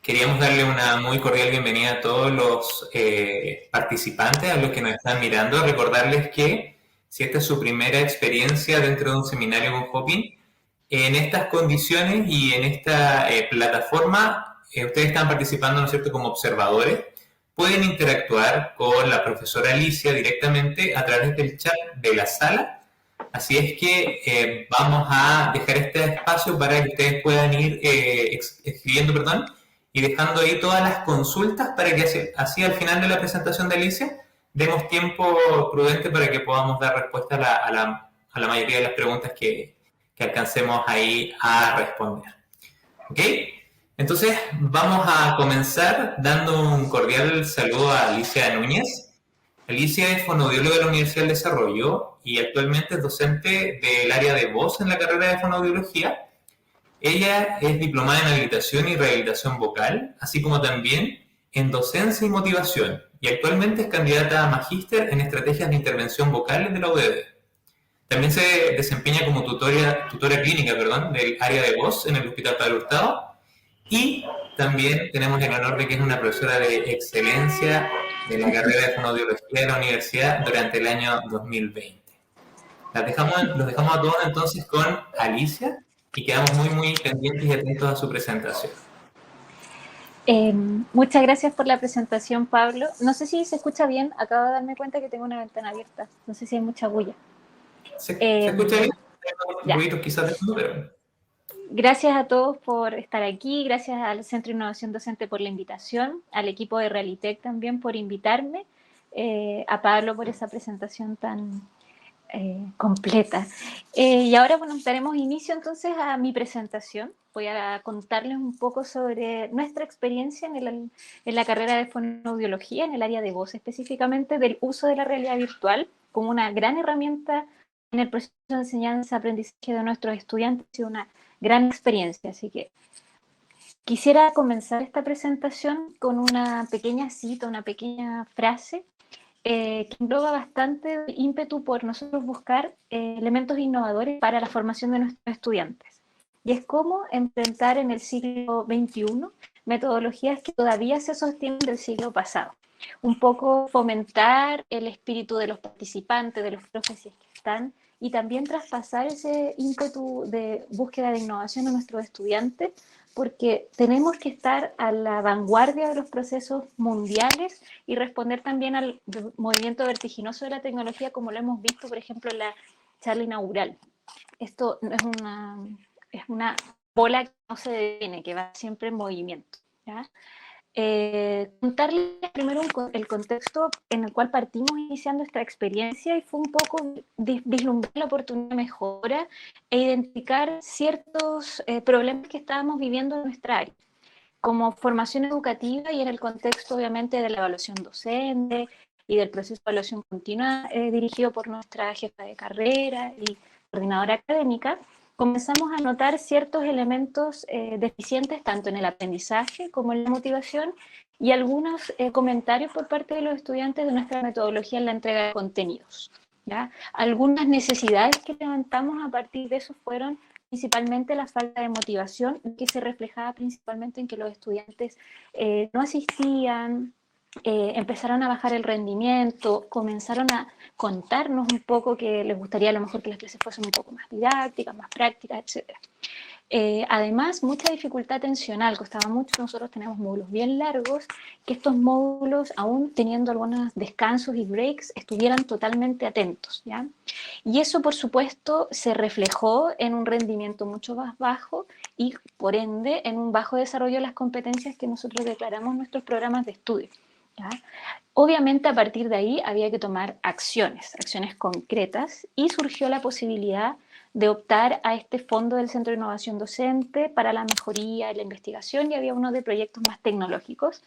Queríamos darle una muy cordial bienvenida a todos los participantes, a los que nos están mirando. Recordarles que si esta es su primera experiencia dentro de un seminario con Hopin, en estas condiciones y en esta plataforma, ustedes están participando, ¿no es cierto?, como observadores. Pueden interactuar con la profesora Alicia directamente a través del chat de la sala. Así es que vamos a dejar este espacio para que ustedes puedan ir escribiendo, perdón, y dejando ahí todas las consultas para que así al final de la presentación de Alicia demos tiempo prudente para que podamos dar respuesta a la mayoría de las preguntas que alcancemos ahí a responder. ¿Ok? Entonces vamos a comenzar dando un cordial saludo a Alicia Núñez. Alicia es fonoaudióloga de la Universidad del Desarrollo y actualmente es docente del área de voz en la carrera de fonoaudiología. Ella es diplomada en habilitación y rehabilitación vocal, así como también en docencia y motivación, y actualmente es candidata a magíster en estrategias de intervención vocales de la UDD. También se desempeña como tutora clínica, del área de voz en el Hospital Padre Hurtado, y también tenemos el honor de que es una profesora de excelencia de la carrera de fonoaudiología de la universidad durante el año 2020. Los dejamos a todos entonces con Alicia y quedamos muy pendientes y atentos a su presentación. Muchas gracias por la presentación, Pablo. No sé si se escucha bien, acabo de darme cuenta que tengo una ventana abierta, no sé si hay mucha bulla. ¿Se escucha bien? Ya. Ruidos quizás de fondo, pero... Gracias a todos por estar aquí, gracias al Centro de Innovación Docente por la invitación, al equipo de Realitec también por invitarme, a Pablo por esa presentación tan completa. Y ahora, bueno, daremos inicio entonces a mi presentación. Voy a contarles un poco sobre nuestra experiencia en la carrera de fonoaudiología, en el área de voz específicamente, del uso de la realidad virtual como una gran herramienta en el proceso de enseñanza-aprendizaje de nuestros estudiantes. Ha sido una gran experiencia, así que quisiera comenzar esta presentación con una pequeña cita, una pequeña frase que engloba bastante ímpetu por nosotros buscar elementos innovadores para la formación de nuestros estudiantes. Y es cómo enfrentar en el siglo XXI metodologías que todavía se sostienen del siglo pasado. Un poco fomentar el espíritu de los participantes, de los profesores que están, y también traspasar ese ímpetu de búsqueda de innovación a nuestros estudiantes, porque tenemos que estar a la vanguardia de los procesos mundiales y responder también al movimiento vertiginoso de la tecnología, como lo hemos visto, por ejemplo, en la charla inaugural. Esto es una bola que no se detiene, que va siempre en movimiento, ¿ya? Contarles primero el contexto en el cual partimos iniciando esta experiencia, y fue un poco vislumbrar la oportunidad de mejora e identificar ciertos problemas que estábamos viviendo en nuestra área como formación educativa, y en el contexto obviamente de la evaluación docente y del proceso de evaluación continua dirigido por nuestra jefa de carrera y coordinadora académica. Comenzamos a notar ciertos elementos deficientes tanto en el aprendizaje como en la motivación, y algunos comentarios por parte de los estudiantes de nuestra metodología en la entrega de contenidos, ¿ya? Algunas necesidades que levantamos a partir de eso fueron principalmente la falta de motivación, que se reflejaba principalmente en que los estudiantes no asistían, empezaron a bajar el rendimiento, comenzaron a contarnos un poco que les gustaría a lo mejor que las clases fuesen un poco más didácticas, más prácticas, etc. Además, mucha dificultad atencional, costaba mucho. Nosotros tenemos módulos bien largos, que estos módulos, aún teniendo algunos descansos y breaks, estuvieran totalmente atentos, ¿ya? Y eso, por supuesto, se reflejó en un rendimiento mucho más bajo y, por ende, en un bajo desarrollo de las competencias que nosotros declaramos en nuestros programas de estudio, ¿ya? Obviamente, a partir de ahí había que tomar acciones concretas, y surgió la posibilidad de optar a este fondo del Centro de Innovación Docente para la mejoría y la investigación, y había uno de proyectos más tecnológicos,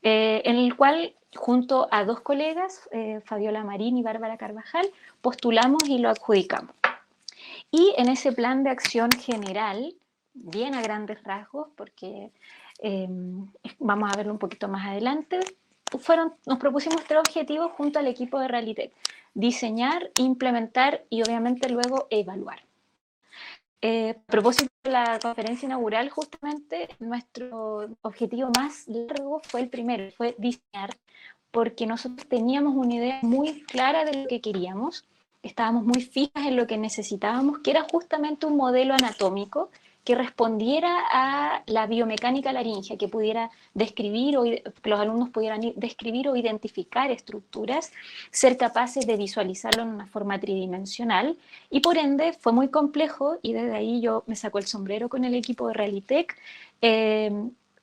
en el cual, junto a dos colegas, Fabiola Marín y Bárbara Carvajal, postulamos y lo adjudicamos. Y en ese plan de acción general, bien a grandes rasgos, porque vamos a verlo un poquito más adelante, nos propusimos 3 objetivos junto al equipo de Realitec: diseñar, implementar y obviamente luego evaluar. A propósito de la conferencia inaugural, justamente nuestro objetivo más largo fue el primero, fue diseñar, porque nosotros teníamos una idea muy clara de lo que queríamos, estábamos muy fijas en lo que necesitábamos, que era justamente un modelo anatómico que respondiera a la biomecánica laringea, que pudiera describir, o que los alumnos pudieran describir o identificar estructuras, ser capaces de visualizarlo en una forma tridimensional, y por ende fue muy complejo, y desde ahí yo me saco el sombrero con el equipo de Realitech, eh,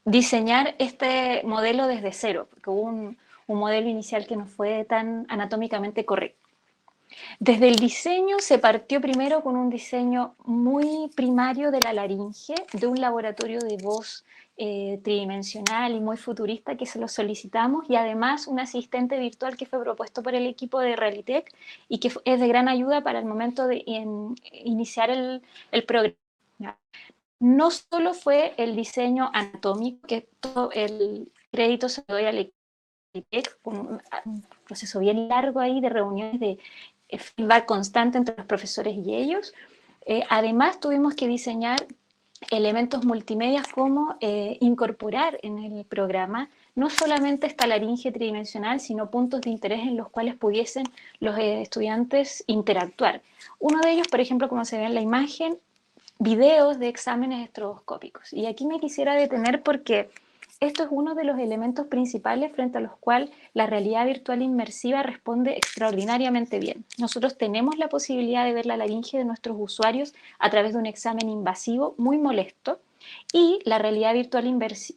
diseñar este modelo desde cero, porque hubo un modelo inicial que no fue tan anatómicamente correcto. Desde el diseño se partió primero con un diseño muy primario de la laringe, de un laboratorio de voz tridimensional y muy futurista que se lo solicitamos, y además un asistente virtual que fue propuesto por el equipo de Realitech y que es de gran ayuda para el momento de iniciar el programa. No solo fue el diseño anatómico, que todo el crédito se lo doy al equipo, con un proceso bien largo ahí de reuniones de feedback constante entre los profesores y ellos. Además tuvimos que diseñar elementos multimedia como incorporar en el programa no solamente esta laringe tridimensional, sino puntos de interés en los cuales pudiesen los estudiantes interactuar. Uno de ellos, por ejemplo, como se ve en la imagen, videos de exámenes estroboscópicos. Y aquí me quisiera detener porque esto es uno de los elementos principales frente a los cuales la realidad virtual inmersiva responde extraordinariamente bien. Nosotros tenemos la posibilidad de ver la laringe de nuestros usuarios a través de un examen invasivo muy molesto, y la realidad virtual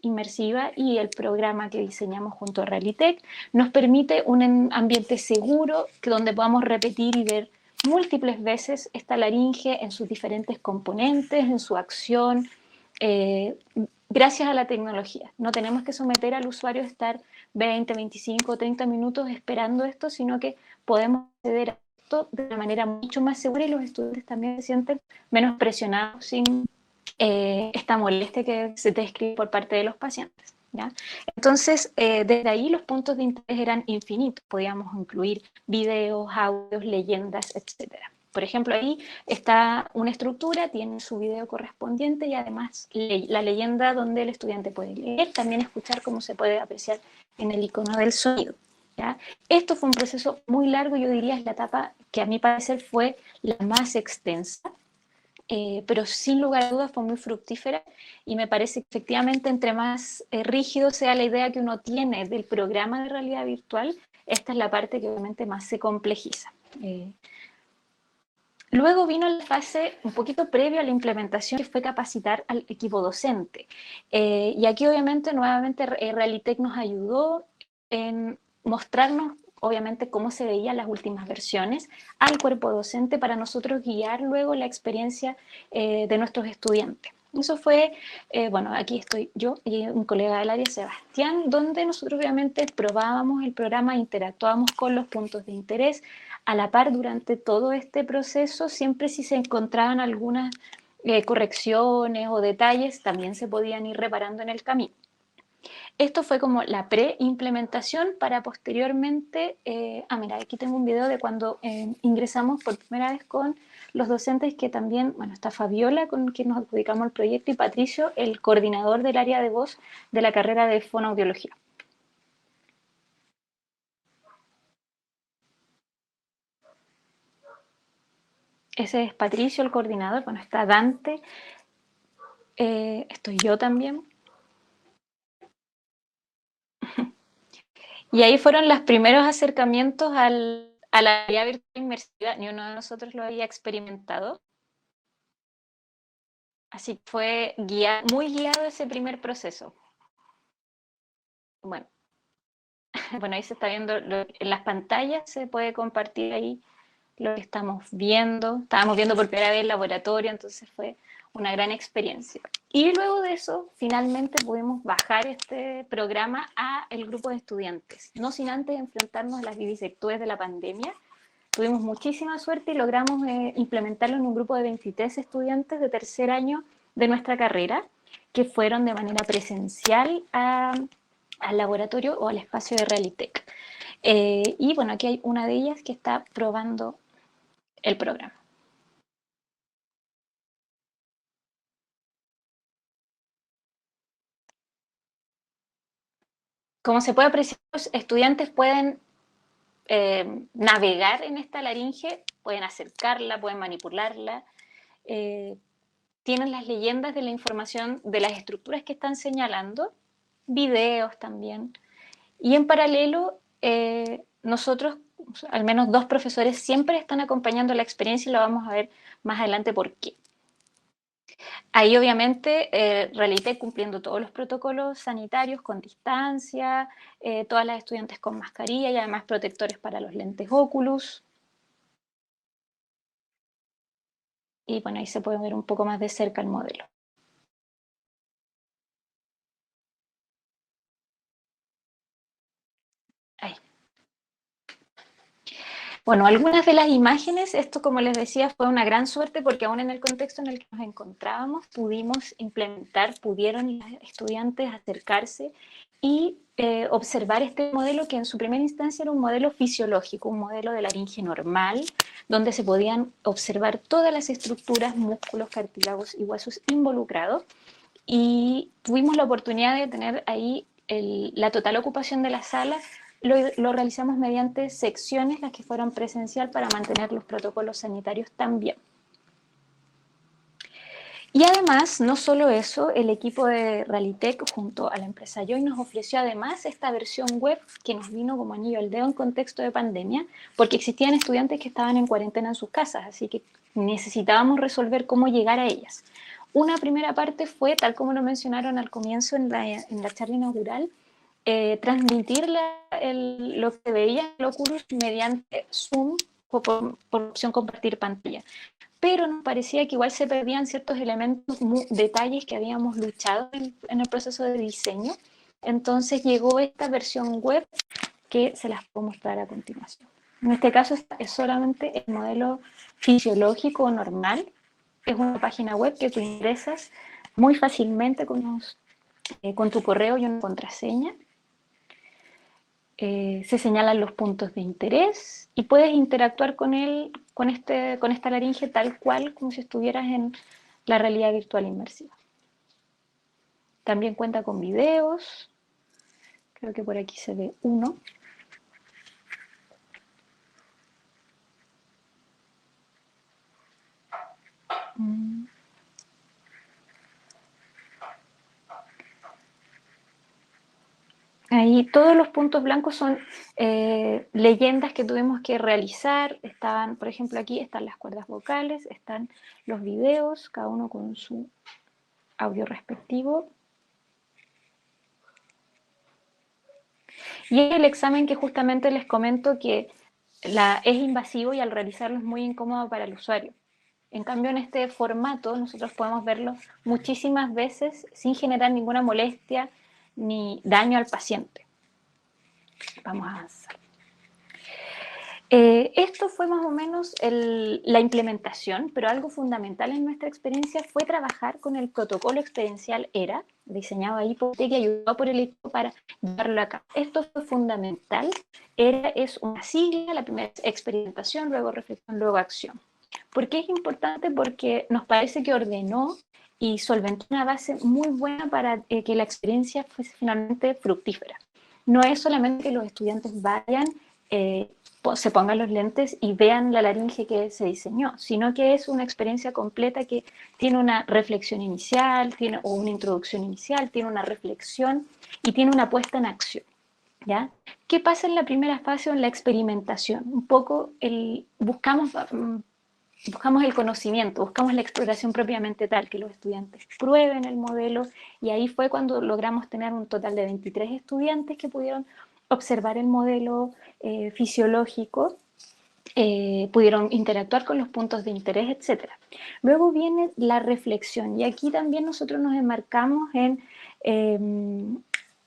inmersiva y el programa que diseñamos junto a Realitech nos permite un ambiente seguro donde podamos repetir y ver múltiples veces esta laringe en sus diferentes componentes, en su acción, eh, gracias a la tecnología. No tenemos que someter al usuario a estar 20, 25, 30 minutos esperando esto, sino que podemos acceder a esto de una manera mucho más segura, y los estudiantes también se sienten menos presionados sin esta molestia que se describe por parte de los pacientes. ¿Ya? Entonces, desde ahí los puntos de interés eran infinitos. Podíamos incluir videos, audios, leyendas, etcétera. Por ejemplo, ahí está una estructura, tiene su video correspondiente y además la leyenda donde el estudiante puede leer, también escuchar, como se puede apreciar en el icono del sonido. ¿Ya? Esto fue un proceso muy largo, yo diría es la etapa que a mi parecer fue la más extensa, pero sin lugar a dudas fue muy fructífera, y me parece que efectivamente entre más rígido sea la idea que uno tiene del programa de realidad virtual, esta es la parte que obviamente más se complejiza. Luego vino la fase un poquito previo a la implementación, que fue capacitar al equipo docente. Y aquí obviamente nuevamente Realitech nos ayudó en mostrarnos obviamente cómo se veían las últimas versiones al cuerpo docente para nosotros guiar luego la experiencia de nuestros estudiantes. Eso fue, bueno, aquí estoy yo y un colega del área, Sebastián, donde nosotros obviamente probábamos el programa, interactuábamos con los puntos de interés. A la par, durante todo este proceso, siempre si se encontraban algunas correcciones o detalles, también se podían ir reparando en el camino. Esto fue como la pre-implementación para posteriormente, mira, aquí tengo un video de cuando ingresamos por primera vez con los docentes, que también, bueno, está Fabiola, con quien nos adjudicamos el proyecto, y Patricio, el coordinador del área de voz de la carrera de fonoaudiología. Ese es Patricio, el coordinador. Bueno, está Dante, estoy yo también. Y ahí fueron los primeros acercamientos a la realidad virtual inmersiva. Ni uno de nosotros lo había experimentado. Así que fue muy guiado ese primer proceso. Bueno, bueno, ahí se está viendo en las pantallas, se puede compartir ahí lo que estamos viendo. Estábamos viendo por primera vez el laboratorio, entonces fue una gran experiencia. Y luego de eso, finalmente pudimos bajar este programa a el grupo de estudiantes, no sin antes enfrentarnos a las vicisitudes de la pandemia. Tuvimos muchísima suerte y logramos implementarlo en un grupo de 23 estudiantes de tercer año de nuestra carrera, que fueron de manera presencial al laboratorio o al espacio de Realitech. Y bueno, aquí hay una de ellas que está probando el programa. Como se puede apreciar, los estudiantes pueden navegar en esta laringe, pueden acercarla, pueden manipularla, tienen las leyendas de la información de las estructuras que están señalando, videos también, y en paralelo nosotros, al menos 2 profesores, siempre están acompañando la experiencia y lo vamos a ver más adelante por qué. Ahí obviamente Realité cumpliendo todos los protocolos sanitarios con distancia, todas las estudiantes con mascarilla y además protectores para los lentes Oculus. Y bueno, ahí se puede ver un poco más de cerca el modelo. Ahí. Bueno, algunas de las imágenes, esto como les decía fue una gran suerte porque aún en el contexto en el que nos encontrábamos pudimos implementar, pudieron los estudiantes acercarse y observar este modelo que en su primera instancia era un modelo fisiológico, un modelo de laringe normal, donde se podían observar todas las estructuras, músculos, cartílagos y huesos involucrados. Y tuvimos la oportunidad de tener ahí la total ocupación de la sala. Lo realizamos mediante secciones, las que fueron presencial, para mantener los protocolos sanitarios también. Y además, no solo eso, el equipo de Realité junto a la empresa Joy nos ofreció además esta versión web que nos vino como anillo al dedo en contexto de pandemia, porque existían estudiantes que estaban en cuarentena en sus casas, así que necesitábamos resolver cómo llegar a ellas. Una primera parte fue, tal como lo mencionaron al comienzo en la charla inaugural, transmitir lo que veía el Oculus mediante Zoom o por opción compartir pantalla. Pero nos parecía que igual se perdían ciertos elementos, detalles que habíamos luchado en el proceso de diseño. Entonces llegó esta versión web que se las puedo mostrar a continuación. En este caso es solamente el modelo fisiológico normal. Es una página web que tú ingresas muy fácilmente con tu correo y una contraseña. Se señalan los puntos de interés y puedes interactuar con él, con esta laringe tal cual como si estuvieras en la realidad virtual inmersiva. También cuenta con videos, creo que por aquí se ve uno. Ahí todos los puntos blancos son leyendas que tuvimos que realizar. Estaban, por ejemplo, aquí están las cuerdas vocales, están los videos, cada uno con su audio respectivo. Y el examen que justamente les comento que es invasivo y al realizarlo es muy incómodo para el usuario. En cambio, en este formato nosotros podemos verlo muchísimas veces sin generar ninguna molestia ni daño al paciente. Vamos a avanzar. Esto fue más o menos la implementación, pero algo fundamental en nuestra experiencia fue trabajar con el protocolo experiencial ERA, diseñado ahí por TEC y ayudado por el equipo para llevarlo a cabo. Esto fue fundamental. ERA es una sigla, la primera es experimentación, luego reflexión, luego acción. ¿Por qué es importante? Porque nos parece que ordenó y solventó una base muy buena para que la experiencia fuese finalmente fructífera. No es solamente que los estudiantes vayan, se pongan los lentes y vean la laringe que se diseñó, sino que es una experiencia completa que tiene una reflexión inicial, o una introducción inicial, tiene una reflexión y tiene una puesta en acción. ¿Ya? ¿Qué pasa en la primera fase o en la experimentación? Un poco buscamos el conocimiento, buscamos la exploración propiamente tal, que los estudiantes prueben el modelo, y ahí fue cuando logramos tener un total de 23 estudiantes que pudieron observar el modelo fisiológico, pudieron interactuar con los puntos de interés, etc. Luego viene la reflexión, y aquí también nosotros nos enmarcamos en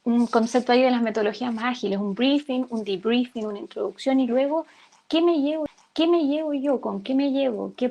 un concepto ahí de las metodologías más ágiles, un briefing, un debriefing, una introducción, y luego, ¿qué me llevo yo? ¿Con qué me llevo? ¿Qué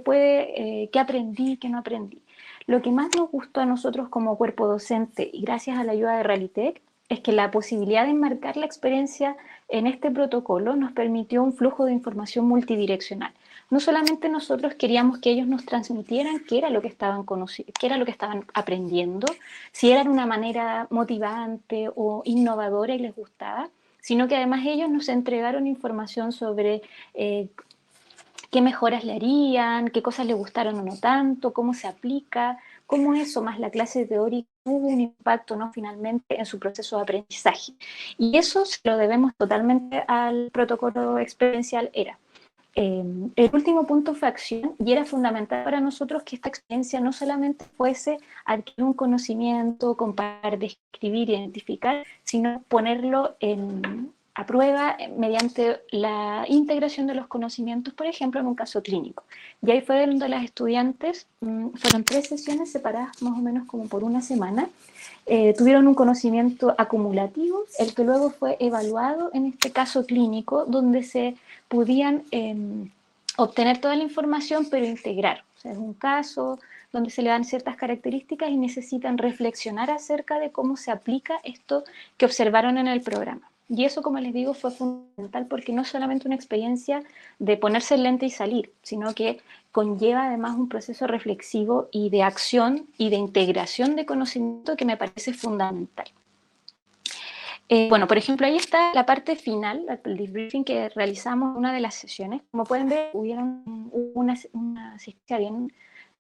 aprendí? ¿Qué no aprendí? Lo que más nos gustó a nosotros como cuerpo docente, y gracias a la ayuda de Realitech, es que la posibilidad de enmarcar la experiencia en este protocolo nos permitió un flujo de información multidireccional. no solamente nosotros queríamos que ellos nos transmitieran qué era lo que estaban qué era lo que estaban aprendiendo, si era de una manera motivante o innovadora y les gustaba, sino que además ellos nos entregaron información sobre qué mejoras le harían, qué cosas le gustaron o no tanto, cómo se aplica, cómo eso más la clase teórica tuvo un impacto, ¿no?, finalmente en su proceso de aprendizaje. Y eso se lo debemos totalmente al protocolo experiencial ERA. El último punto fue acción, y era fundamental para nosotros que esta experiencia no solamente fuese adquirir un conocimiento, comparar, describir, identificar, sino ponerlo a prueba mediante la integración de los conocimientos, por ejemplo, en un caso clínico. Y ahí fue donde las estudiantes, fueron 3 sesiones separadas más o menos como por una semana, tuvieron un conocimiento acumulativo, el que luego fue evaluado en este caso clínico, donde se podían obtener toda la información, pero integrar. O sea, es un caso donde se le dan ciertas características y necesitan reflexionar acerca de cómo se aplica esto que observaron en el programa. Y eso, como les digo, fue fundamental porque no es solamente una experiencia de ponerse el lente y salir, sino que conlleva además un proceso reflexivo y de acción y de integración de conocimiento que me parece fundamental. Bueno, por ejemplo, ahí está la parte final, el debriefing que realizamos en una de las sesiones. Como pueden ver, hubo una asistencia bien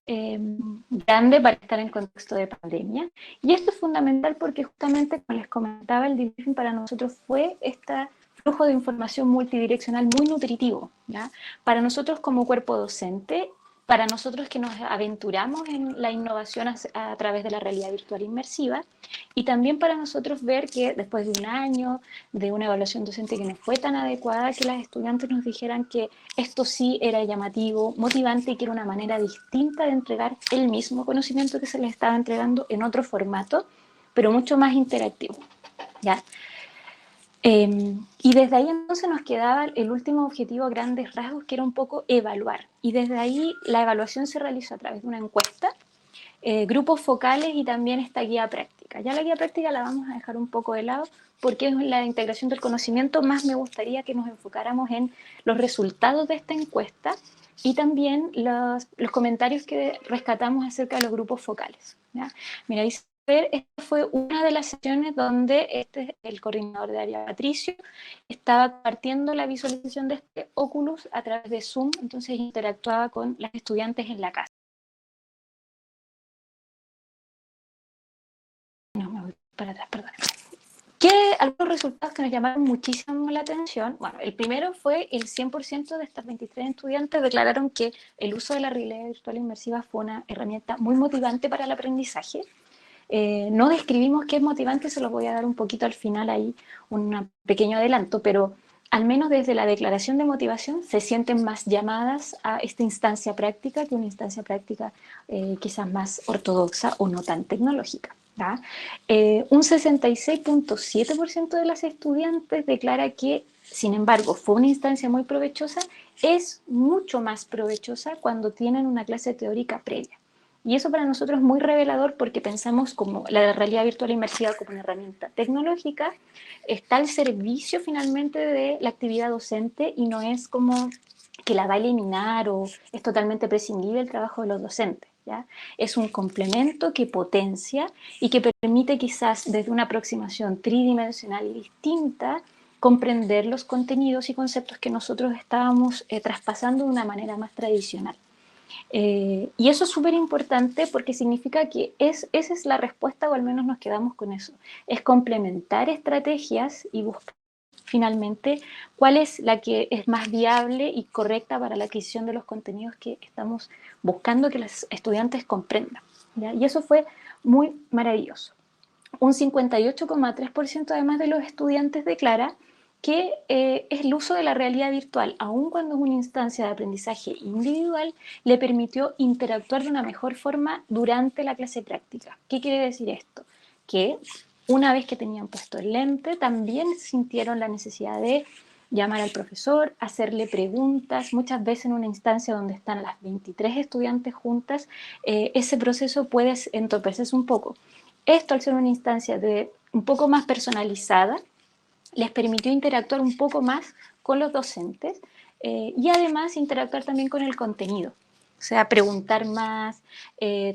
grande para estar en contexto de pandemia. Y esto es fundamental porque justamente, como les comentaba, el debriefing para nosotros fue este flujo de información multidireccional muy nutritivo, ¿ya? Para nosotros como cuerpo docente, para nosotros que nos aventuramos en la innovación a través de la realidad virtual inmersiva, y también para nosotros ver que después de un año de una evaluación docente que no fue tan adecuada, que las estudiantes nos dijeran que esto sí era llamativo, motivante y que era una manera distinta de entregar el mismo conocimiento que se les estaba entregando en otro formato, pero mucho más interactivo, ¿ya? Y desde ahí entonces nos quedaba el último objetivo a grandes rasgos, que era un poco evaluar. Y desde ahí la evaluación se realizó a través de una encuesta, grupos focales y también esta guía práctica. Ya la guía práctica la vamos a dejar un poco de lado porque es la integración del conocimiento. Más me gustaría que nos enfocáramos en los resultados de esta encuesta y también los comentarios que rescatamos acerca de los grupos focales, ¿ya? Mira, dice, esta fue una de las sesiones donde el coordinador de área, Patricio, estaba compartiendo la visualización de este Oculus a través de Zoom, entonces interactuaba con las estudiantes en la casa. No, me voy para atrás, perdón. Algunos resultados que nos llamaron muchísimo la atención. Bueno, el primero fue el 100% de estas 23 estudiantes declararon que el uso de la realidad virtual inmersiva fue una herramienta muy motivante para el aprendizaje. No describimos qué es motivante, se los voy a dar un poquito al final ahí, un pequeño adelanto, pero al menos desde la declaración de motivación se sienten más llamadas a esta instancia práctica que una instancia práctica quizás más ortodoxa o no tan tecnológica. Un 66.7% de las estudiantes declara que, sin embargo, fue una instancia muy provechosa, es mucho más provechosa cuando tienen una clase teórica previa. Y eso para nosotros es muy revelador porque pensamos como la realidad virtual inmersiva como una herramienta tecnológica, está al servicio finalmente de la actividad docente y no es como que la va a eliminar o es totalmente prescindible el trabajo de los docentes, ¿ya? Es un complemento que potencia y que permite quizás desde una aproximación tridimensional y distinta comprender los contenidos y conceptos que nosotros estábamos traspasando de una manera más tradicional. Y eso es súper importante porque significa que esa es la respuesta, o al menos nos quedamos con eso, es complementar estrategias y buscar finalmente cuál es la que es más viable y correcta para la adquisición de los contenidos que estamos buscando que los estudiantes comprendan, ¿ya? Y eso fue muy maravilloso. Un 58,3% además de los estudiantes declara que es el uso de la realidad virtual, aun cuando es una instancia de aprendizaje individual, le permitió interactuar de una mejor forma durante la clase práctica. ¿Qué quiere decir esto? Que una vez que tenían puesto el lente, también sintieron la necesidad de llamar al profesor, hacerle preguntas, muchas veces en una instancia donde están las 23 estudiantes juntas, ese proceso puede entorpecerse un poco. Esto, al ser una instancia un poco más personalizada, les permitió interactuar un poco más con los docentes y además interactuar también con el contenido. O sea, preguntar más,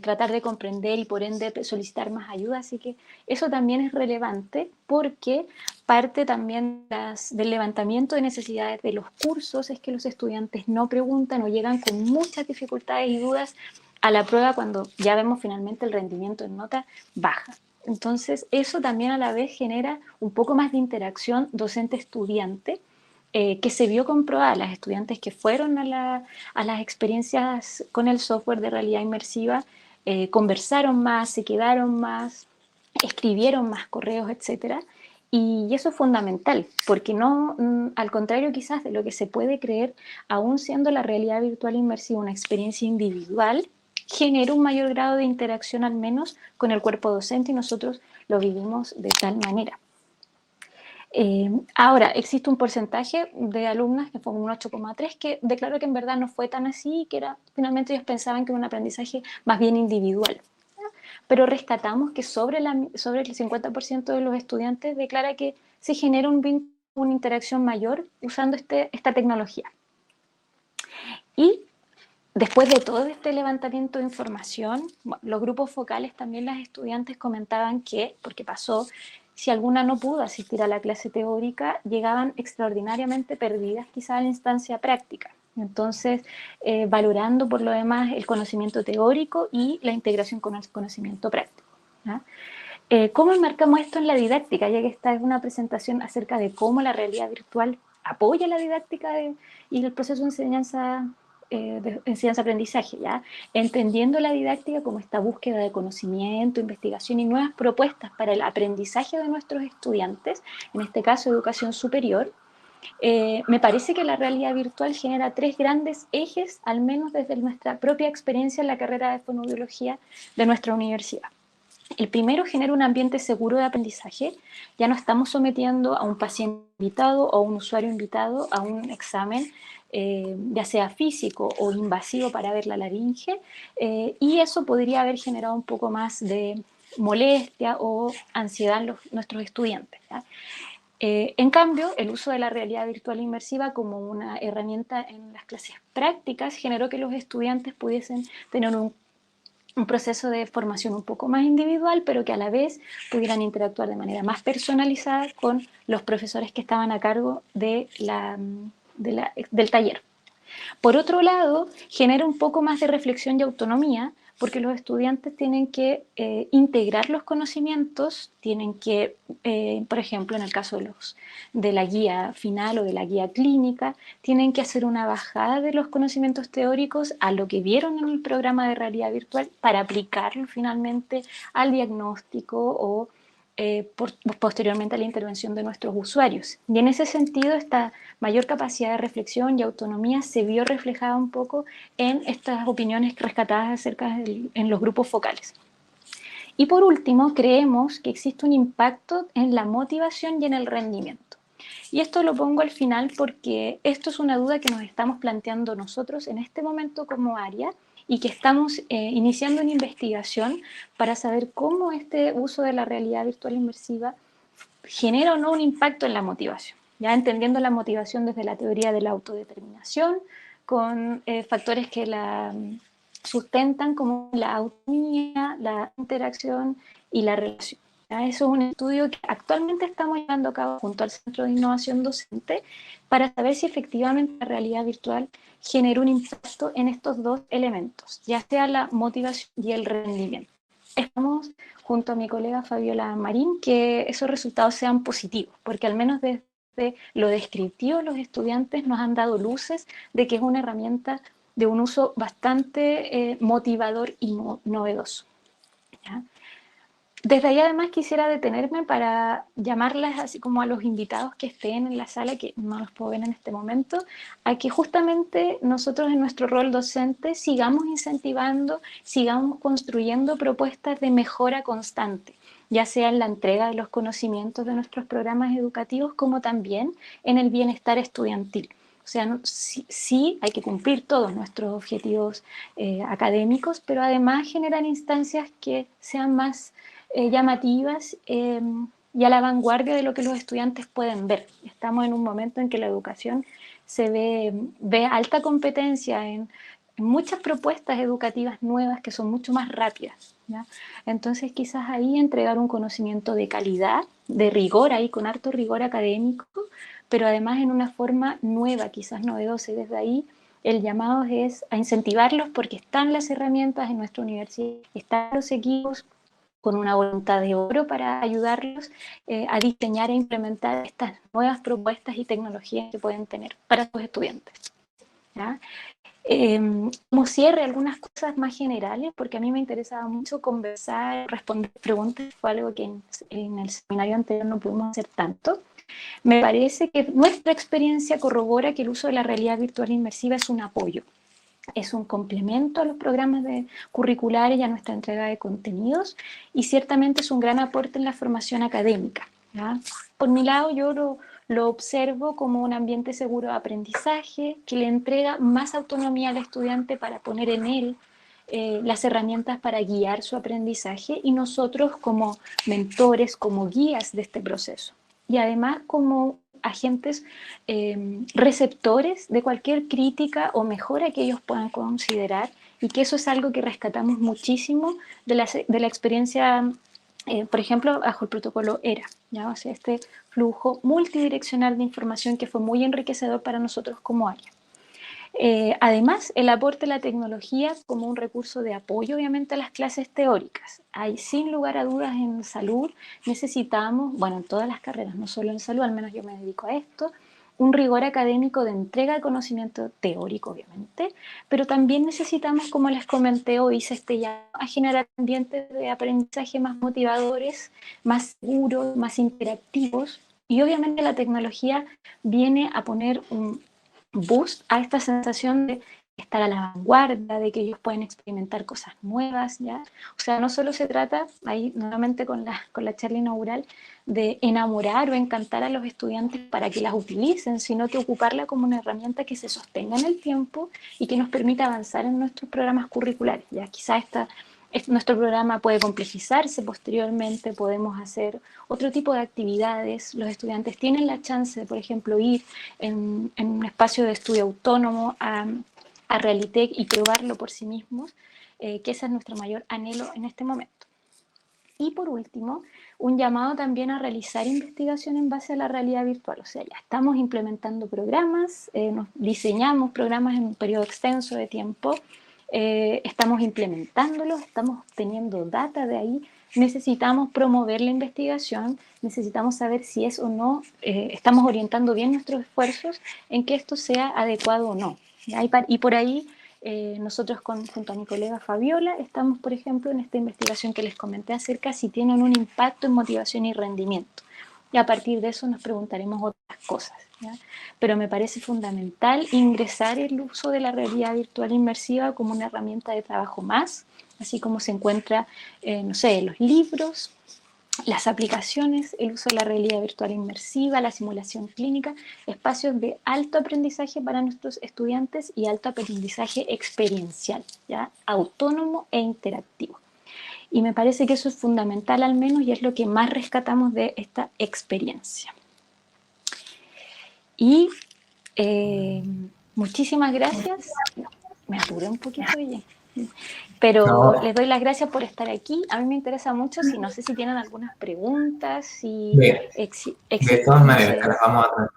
tratar de comprender y por ende solicitar más ayuda. Así que eso también es relevante porque parte también del levantamiento de necesidades de los cursos es que los estudiantes no preguntan o llegan con muchas dificultades y dudas a la prueba cuando ya vemos finalmente el rendimiento en nota baja. Entonces, eso también a la vez genera un poco más de interacción docente-estudiante, que se vio comprobada. Las estudiantes que fueron a las experiencias con el software de realidad inmersiva conversaron más, se quedaron más, escribieron más correos, etcétera. Y eso es fundamental, porque no, al contrario quizás de lo que se puede creer, aún siendo la realidad virtual inmersiva una experiencia individual, genera un mayor grado de interacción al menos con el cuerpo docente y nosotros lo vivimos de tal manera. Ahora, existe un porcentaje de alumnas, que fue un 8,3, que declaró que en verdad no fue tan así, que era, finalmente ellos pensaban que era un aprendizaje más bien individual. Pero rescatamos que sobre el 50% de los estudiantes declara que se genera una interacción mayor usando esta tecnología. Y después de todo este levantamiento de información, bueno, los grupos focales también las estudiantes comentaban que, porque pasó, si alguna no pudo asistir a la clase teórica, llegaban extraordinariamente perdidas quizá a la instancia práctica. Entonces, valorando por lo demás el conocimiento teórico y la integración con el conocimiento práctico. ¿Ya? ¿Cómo enmarcamos esto en la didáctica? Ya que esta es una presentación acerca de cómo la realidad virtual apoya la didáctica y el proceso de enseñanza-aprendizaje, ¿ya? Entendiendo la didáctica como esta búsqueda de conocimiento, investigación y nuevas propuestas para el aprendizaje de nuestros estudiantes, en este caso educación superior, me parece que la realidad virtual genera tres grandes ejes, al menos desde nuestra propia experiencia en la carrera de fonoaudiología de nuestra universidad. El primero genera un ambiente seguro de aprendizaje. Ya no estamos sometiendo a un paciente invitado o a un usuario invitado a un examen, ya sea físico o invasivo para ver la laringe, y eso podría haber generado un poco más de molestia o ansiedad en nuestros estudiantes, ¿ya? En cambio, el uso de la realidad virtual inmersiva como una herramienta en las clases prácticas generó que los estudiantes pudiesen tener un proceso de formación un poco más individual, pero que a la vez pudieran interactuar de manera más personalizada con los profesores que estaban a cargo del taller. Por otro lado, genera un poco más de reflexión y autonomía, porque los estudiantes tienen que integrar los conocimientos, tienen que, por ejemplo, en el caso de la guía final o de la guía clínica, tienen que hacer una bajada de los conocimientos teóricos a lo que vieron en el programa de realidad virtual para aplicarlo finalmente al diagnóstico o posteriormente a la intervención de nuestros usuarios. Y en ese sentido, esta mayor capacidad de reflexión y autonomía se vio reflejada un poco en estas opiniones rescatadas en los grupos focales. Y por último, creemos que existe un impacto en la motivación y en el rendimiento. Y esto lo pongo al final porque esto es una duda que nos estamos planteando nosotros en este momento como área y que estamos iniciando una investigación para saber cómo este uso de la realidad virtual inmersiva genera o no un impacto en la motivación. Ya entendiendo la motivación desde la teoría de la autodeterminación, con factores que la sustentan como la autonomía, la interacción y la relación. ¿Ya? Eso es un estudio que actualmente estamos llevando a cabo junto al Centro de Innovación Docente para saber si efectivamente la realidad virtual genera un impacto en estos dos elementos, ya sea la motivación y el rendimiento. Estamos junto a mi colega Fabiola Marín que esos resultados sean positivos, porque al menos desde lo descriptivo los estudiantes nos han dado luces de que es una herramienta de un uso bastante motivador y novedoso. ¿Ya? Desde ahí además quisiera detenerme para llamarlas así como a los invitados que estén en la sala, que no los puedo ver en este momento, a que justamente nosotros en nuestro rol docente sigamos incentivando, sigamos construyendo propuestas de mejora constante, ya sea en la entrega de los conocimientos de nuestros programas educativos como también en el bienestar estudiantil. O sea, sí hay que cumplir todos nuestros objetivos académicos, pero además generar instancias que sean más llamativas y a la vanguardia de lo que los estudiantes pueden ver. Estamos en un momento en que la educación ve alta competencia en muchas propuestas educativas nuevas que son mucho más rápidas, ¿ya? Entonces quizás ahí entregar un conocimiento de calidad, de rigor, ahí con harto rigor académico, pero además en una forma nueva, quizás novedosa, y desde ahí el llamado es a incentivarlos porque están las herramientas en nuestra universidad, están los equipos con una voluntad de oro para ayudarlos a diseñar e implementar estas nuevas propuestas y tecnologías que pueden tener para sus estudiantes, ¿ya? Como cierre, algunas cosas más generales, porque a mí me interesaba mucho conversar, responder preguntas, fue algo que en el seminario anterior no pudimos hacer tanto. Me parece que nuestra experiencia corrobora que el uso de la realidad virtual inmersiva es un apoyo, es un complemento a los programas curriculares y a nuestra entrega de contenidos, y ciertamente es un gran aporte en la formación académica, ¿ya? Por mi lado, yo lo observo como un ambiente seguro de aprendizaje que le entrega más autonomía al estudiante para poner en él las herramientas para guiar su aprendizaje, y nosotros como mentores, como guías de este proceso. Y además como agentes receptores de cualquier crítica o mejora que ellos puedan considerar, y que eso es algo que rescatamos muchísimo de la experiencia, por ejemplo, bajo el protocolo ERA, ¿ya? O sea, este flujo multidireccional de información que fue muy enriquecedor para nosotros como área. Además, el aporte de la tecnología como un recurso de apoyo, obviamente, a las clases teóricas. Hay, sin lugar a dudas, en salud necesitamos, bueno, en todas las carreras, no solo en salud, al menos yo me dedico a esto, un rigor académico de entrega de conocimiento teórico, obviamente, pero también necesitamos, como les comenté hoy, a generar ambientes de aprendizaje más motivadores, más seguros, más interactivos, y obviamente la tecnología viene a poner un boost a esta sensación de estar a la vanguardia, de que ellos pueden experimentar cosas nuevas, ¿ya? O sea, no solo se trata, ahí nuevamente con la charla inaugural, de enamorar o encantar a los estudiantes para que las utilicen, sino que ocuparla como una herramienta que se sostenga en el tiempo y que nos permita avanzar en nuestros programas curriculares, ¿ya? Quizá nuestro programa puede complejizarse posteriormente, podemos hacer otro tipo de actividades, los estudiantes tienen la chance de, por ejemplo, ir en un espacio de estudio autónomo a Realitec y probarlo por sí mismos, que ese es nuestro mayor anhelo en este momento. Y por último, un llamado también a realizar investigación en base a la realidad virtual. O sea, ya estamos implementando programas, nos diseñamos programas en un periodo extenso de tiempo, estamos implementándolos, estamos teniendo data de ahí, necesitamos promover la investigación, necesitamos saber si es o no, estamos orientando bien nuestros esfuerzos en que esto sea adecuado o no. Y por ahí nosotros junto a mi colega Fabiola estamos, por ejemplo, en esta investigación que les comenté acerca si tienen un impacto en motivación y rendimiento. Y a partir de eso nos preguntaremos otras cosas, ¿ya? Pero me parece fundamental ingresar el uso de la realidad virtual inmersiva como una herramienta de trabajo más, así como se encuentra, no sé, en los libros, las aplicaciones, el uso de la realidad virtual inmersiva, la simulación clínica, espacios de alto aprendizaje para nuestros estudiantes y alto aprendizaje experiencial, ¿ya? Autónomo e interactivo. Y me parece que eso es fundamental al menos, y es lo que más rescatamos de esta experiencia. Y muchísimas gracias. Me apuré un poquito, oye. Pero No, les doy las gracias por estar aquí. A mí me interesa mucho, si no sé si tienen algunas preguntas, si de, de existe, todas no maneras, te sé, las vamos a traer. no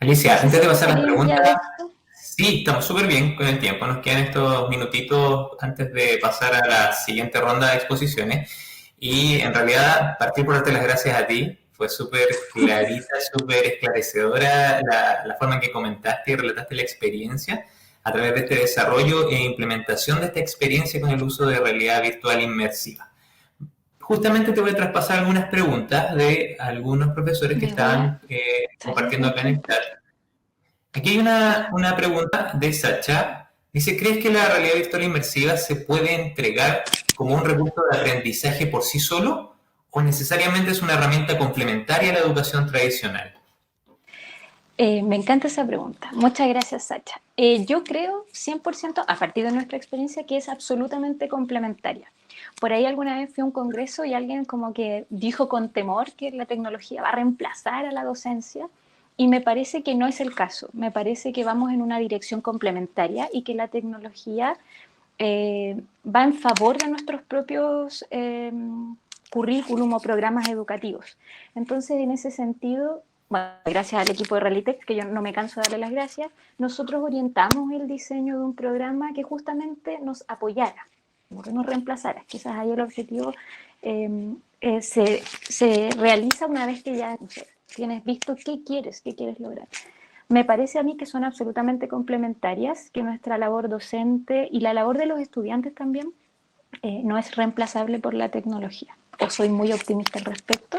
Alicia, sé antes si de pasar a las gustaría preguntas, iniciar esto. sí, estamos súper bien con el tiempo. Nos quedan estos minutitos antes de pasar a la siguiente ronda de exposiciones. Y en realidad, partir por darte las gracias a ti. Fue súper clarita, súper esclarecedora la forma en que comentaste y relataste la experiencia a través de este desarrollo e implementación de esta experiencia con el uso de realidad virtual inmersiva. Justamente te voy a traspasar algunas preguntas de algunos profesores que Me voy a estaban salir compartiendo un acá en el tiempo. chat. Aquí hay una pregunta de Sacha. Dice, ¿crees que la realidad virtual inmersiva se puede entregar como un recurso de aprendizaje por sí solo o necesariamente es una herramienta complementaria a la educación tradicional? Me encanta esa pregunta. Muchas gracias, Sacha. Yo creo 100%, a partir de nuestra experiencia, que es absolutamente complementaria. Por ahí alguna vez fui a un congreso y alguien como que dijo con temor que la tecnología va a reemplazar a la docencia. Y me parece que no es el caso. Me parece que vamos en una dirección complementaria y que la tecnología va en favor de nuestros propios currículum o programas educativos. Entonces, en ese sentido, bueno, gracias al equipo de Realitech, que yo no me canso de darle las gracias, nosotros orientamos el diseño de un programa que justamente nos apoyara, no que nos reemplazara. Quizás ahí el objetivo se realiza una vez que ya, no sé, tienes visto qué quieres lograr. Me parece a mí que son absolutamente complementarias, que nuestra labor docente y la labor de los estudiantes también no es reemplazable por la tecnología. O soy muy optimista al respecto.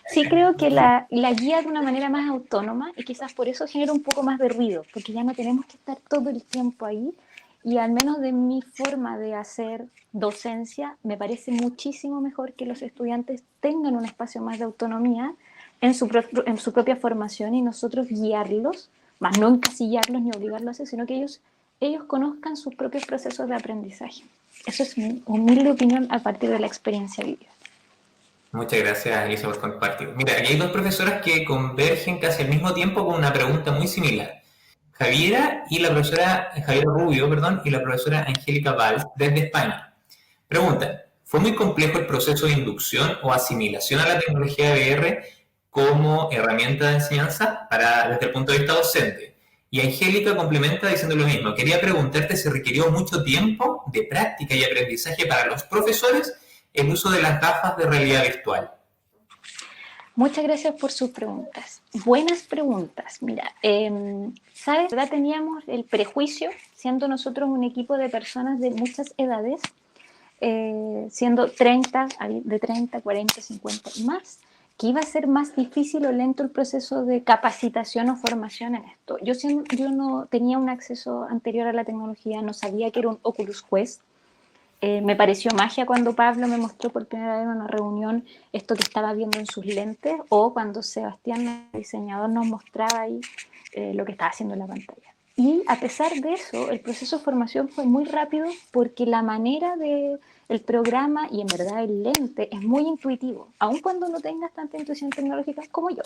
Sí creo que la guía de una manera más autónoma y quizás por eso genera un poco más de ruido, porque ya no tenemos que estar todo el tiempo ahí y al menos de mi forma de hacer docencia, me parece muchísimo mejor que los estudiantes tengan un espacio más de autonomía en su propia formación y nosotros guiarlos, más no encasillarlos ni obligarlos a hacer, sino que ellos conozcan sus propios procesos de aprendizaje. Eso es mi humilde opinión a partir de la experiencia vivida. Muchas gracias, Elisa, por compartir. Mira, aquí hay dos profesoras que convergen casi al mismo tiempo con una pregunta muy similar. Javiera Rubio, perdón, y la profesora Angélica Valls desde España. Preguntan, ¿fue muy complejo el proceso de inducción o asimilación a la tecnología de VR como herramienta de enseñanza desde el punto de vista docente? Y Angélica complementa diciendo lo mismo. Quería preguntarte si requirió mucho tiempo de práctica y aprendizaje para los profesores el uso de las gafas de realidad virtual. Muchas gracias por sus preguntas. Buenas preguntas. Mira, ¿sabes? Ya teníamos el prejuicio, siendo nosotros un equipo de personas de muchas edades, siendo 30, de 30, 40, 50 y más, que iba a ser más difícil o lento el proceso de capacitación o formación en esto. Yo no tenía un acceso anterior a la tecnología, no sabía que era un Oculus Quest. Me pareció magia cuando Pablo me mostró por primera vez en una reunión esto que estaba viendo en sus lentes, o cuando Sebastián, el diseñador, nos mostraba ahí lo que estaba haciendo en la pantalla. Y a pesar de eso, el proceso de formación fue muy rápido porque la manera del programa y en verdad el lente es muy intuitivo, aun cuando no tengas tanta intuición tecnológica como yo.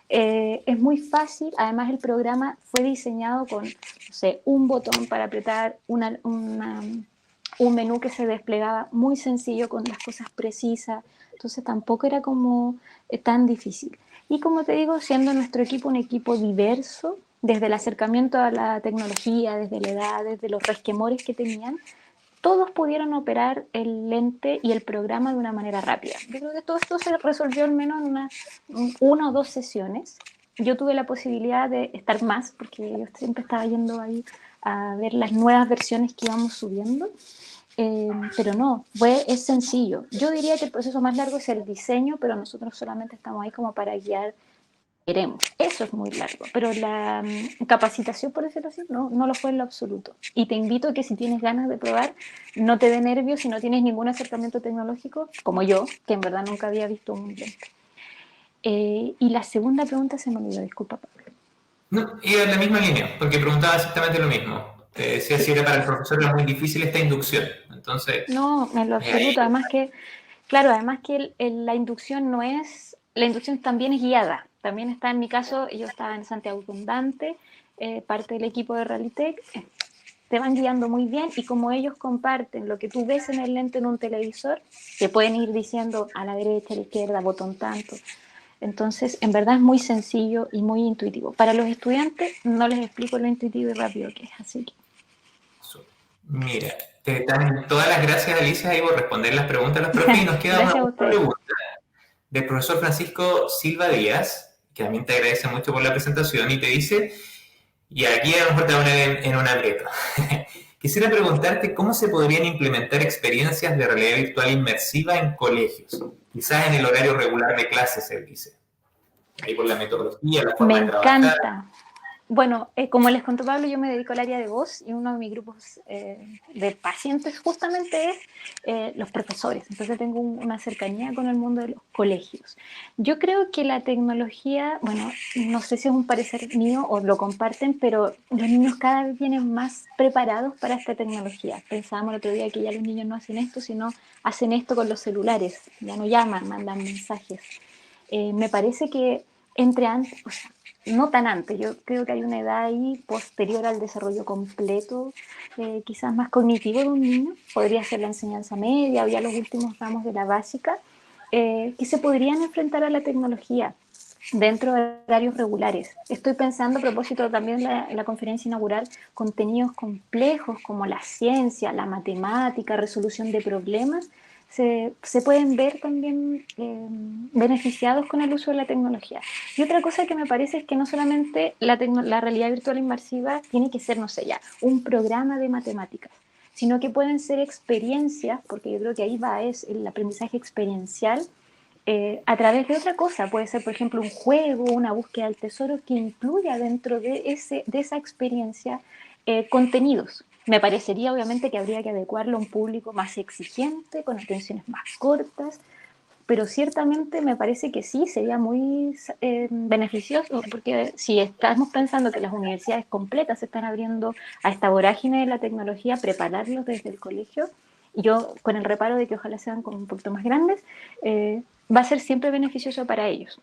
Es muy fácil, además el programa fue diseñado con, no sé, un botón para apretar un menú que se desplegaba muy sencillo con las cosas precisas, entonces tampoco era como tan difícil. Y como te digo, siendo nuestro equipo un equipo diverso, desde el acercamiento a la tecnología, desde la edad, desde los resquemores que tenían, todos pudieron operar el lente y el programa de una manera rápida. Yo creo que todo esto se resolvió al menos en una o dos sesiones. Yo tuve la posibilidad de estar más, porque yo siempre estaba yendo ahí a ver las nuevas versiones que íbamos subiendo. Pero no, es sencillo. Yo diría que el proceso más largo es el diseño, pero nosotros solamente estamos ahí como para guiar. Queremos. Eso es muy largo, pero la capacitación, por decirlo así, no lo fue en lo absoluto. Y te invito a que si tienes ganas de probar, no te dé nervios si no tienes ningún acercamiento tecnológico, como yo, que en verdad nunca había visto un lente. Y la segunda pregunta se me olvidó, disculpa, Pablo. No, iba en la misma línea, porque preguntaba exactamente lo mismo. Te decía Sí. si era para el profesor era muy difícil esta inducción. Entonces, No, en lo absoluto. Además que, claro, además que la inducción no es, la inducción también es guiada. También está en mi caso, yo estaba en Santiago Fundante, parte del equipo de Realitech, te van guiando muy bien y como ellos comparten lo que tú ves en el lente en un televisor, te pueden ir diciendo a la derecha, a la izquierda, botón tanto. Entonces, en verdad es muy sencillo y muy intuitivo. Para los estudiantes no les explico lo intuitivo y rápido que es, así que... mira, te dan todas las gracias, Alicia, ahí por responder las preguntas de los profes y nos queda una Gracias a última ustedes. pregunta del profesor Francisco Silva Díaz, que también te agradece mucho por la presentación y te dice, y aquí a lo mejor te voy a poner en una aprieto. Quisiera preguntarte cómo se podrían implementar experiencias de realidad virtual inmersiva en colegios, quizás en el horario regular de clases, se dice. Ahí por la metodología, la Me forma de trabajar. encanta. Bueno, como les contó Pablo, yo me dedico al área de voz y uno de mis grupos de pacientes justamente es los profesores. Entonces tengo una cercanía con el mundo de los colegios. Yo creo que la tecnología, bueno, no sé si es un parecer mío o lo comparten, pero los niños cada vez vienen más preparados para esta tecnología. Pensábamos el otro día que ya los niños no hacen esto, sino hacen esto con los celulares. Ya no llaman, mandan mensajes. Me parece que entre antes, o sea, no tan antes, yo creo que hay una edad ahí posterior al desarrollo completo, quizás más cognitivo de un niño, podría ser la enseñanza media o ya los últimos ramos de la básica, que se podrían enfrentar a la tecnología dentro de horarios regulares. Estoy pensando a propósito también en la conferencia inaugural, contenidos complejos como la ciencia, la matemática, resolución de problemas, se pueden ver también beneficiados con el uso de la tecnología. Y otra cosa que me parece es que no solamente la realidad virtual inmersiva tiene que ser, no sé, ya, un programa de matemáticas, sino que pueden ser experiencias, porque yo creo que ahí va, es el aprendizaje experiencial, a través de otra cosa. Puede ser, por ejemplo, un juego, una búsqueda del tesoro que incluya dentro de esa experiencia contenidos. Me parecería obviamente que habría que adecuarlo a un público más exigente, con atenciones más cortas, pero ciertamente me parece que sí, sería muy beneficioso, porque si estamos pensando que las universidades completas se están abriendo a esta vorágine de la tecnología, prepararlos desde el colegio, yo con el reparo de que ojalá sean como un poquito más grandes, va a ser siempre beneficioso para ellos.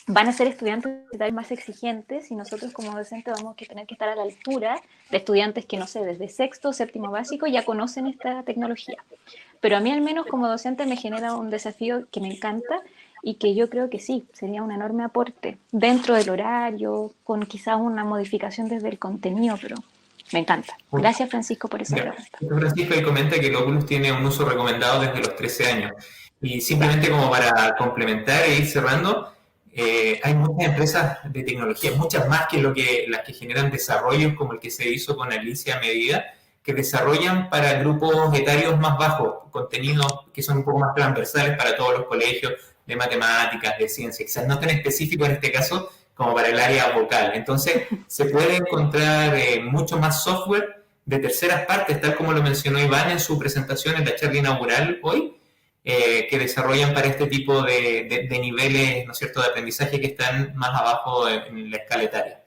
Van a ser estudiantes más exigentes y nosotros como docentes vamos a tener que estar a la altura de estudiantes que, no sé, desde sexto o séptimo básico ya conocen esta tecnología. Pero a mí al menos como docente me genera un desafío que me encanta y que yo creo que sí, sería un enorme aporte dentro del horario, con quizás una modificación desde el contenido, pero me encanta. Gracias, Francisco, por esa pregunta. Francisco ahí comenta que el Oculus tiene un uso recomendado desde los 13 años. Y simplemente como para complementar e ir cerrando, hay muchas empresas de tecnología, muchas más que las que generan desarrollos como el que se hizo con Alicia Medida, que desarrollan para grupos etarios más bajos, contenidos que son un poco más transversales para todos los colegios de matemáticas, de ciencia, quizás no tan específico en este caso como para el área vocal. Entonces, se puede encontrar mucho más software de terceras partes, tal como lo mencionó Iván en su presentación en la charla inaugural hoy, que desarrollan para este tipo de niveles, ¿no es cierto?, de aprendizaje que están más abajo en la escala etaria.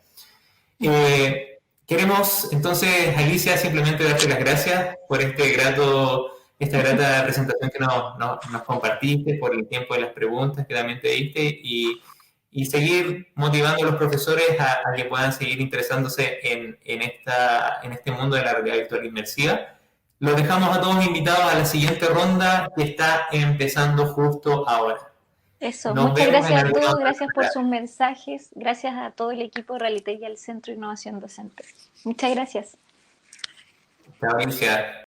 Queremos entonces, Alicia, simplemente darte las gracias por esta grata presentación que nos compartiste, por el tiempo de las preguntas que también te diste y seguir motivando a los profesores a que puedan seguir interesándose en este mundo de la realidad virtual inmersiva. Los dejamos a todos invitados a la siguiente ronda que está empezando justo ahora. Eso, Nos muchas vemos en gracias a alguna todos, otra gracias por sus oportunidad. mensajes, gracias a todo el equipo de Realité y al Centro de Innovación Docente. Muchas gracias. Chao, Alicia.